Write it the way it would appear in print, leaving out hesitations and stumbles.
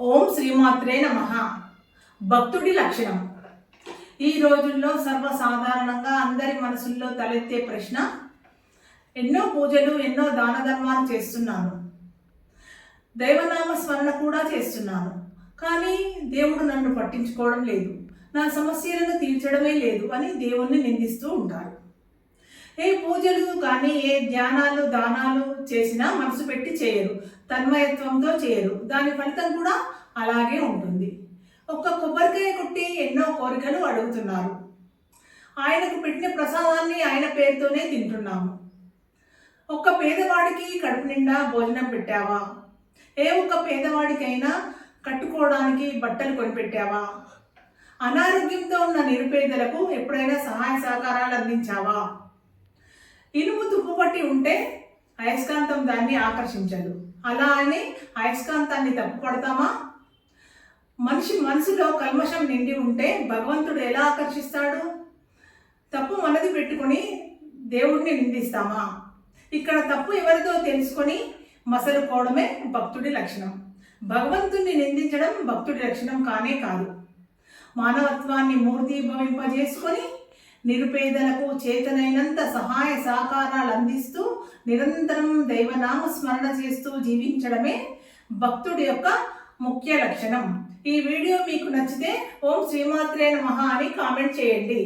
ఓం శ్రీమాత్రే నమః. భక్తుడి లక్షణం. ఈ రోజుల్లో సర్వసాధారణంగా అందరి మనసుల్లో తలెత్తే ప్రశ్న, ఎన్నో పూజలు ఎన్నో దాన ధర్మాలు చేస్తున్నాను, దైవనామ స్మరణ కూడా చేస్తున్నాను, కానీ దేవుడు నన్ను పట్టించుకోవడం లేదు, నా సమస్యలను తీర్చడమే లేదు అని దేవుణ్ణి నిందిస్తూ ఉంటారు. ఏ పూజలు కానీ ఏ ధ్యానాలు దానాలు చేసినా మనసు పెట్టి చేయరు, తన్మయత్వంతో చేయరు, దాని ఫలితం కూడా అలాగే ఉంటుంది. ఒక్క కొబ్బరికాయ కొట్టి ఎన్నో కోరికలు అడుగుతున్నారు, ఆయనకు పెట్టిన ప్రసాదాన్ని ఆయన పేరుతోనే తింటున్నాము. ఒక్క పేదవాడికి కడుపు నిండా భోజనం పెట్టావా? ఏ ఒక్క పేదవాడికైనా కట్టుకోవడానికి బట్టలు కొనిపెట్టావా? అనారోగ్యంతో ఉన్న నిరుపేదలకు ఎప్పుడైనా సహాయ సహకారాలు అందించావా? ఇనుము తుప్పుపట్టి ఉంటే అయస్కాంతం దాన్ని ఆకర్షించదు, అలా అని అయస్కాంతాన్ని తప్పుపడతామా? మనిషి మనసులో కల్మషం నిండి ఉంటే భగవంతుడు ఎలా ఆకర్షిస్తాడు? తప్పు మనది పెట్టుకొని దేవుడిని నిందిస్తామా? ఇక్కడ తప్పు ఎవరితో తెలుసుకొని మసలుకోవడమే భక్తుడి లక్షణం. భగవంతుణ్ణి నిందించడం భక్తుడి లక్షణం కానే కాదు. మానవత్వాన్ని మూర్తీభవింపజేసుకొని నిరుపేదలకు చేతనైనంత సహాయ సహకారాలు అందిస్తూ నిరంతరం దైవనామ స్మరణ చేస్తూ జీవించడమే భక్తుడి యొక్క ముఖ్య లక్షణం. ఈ వీడియో మీకు నచ్చితే ఓం శ్రీమాత్రే నమః అని కామెంట్ చేయండి.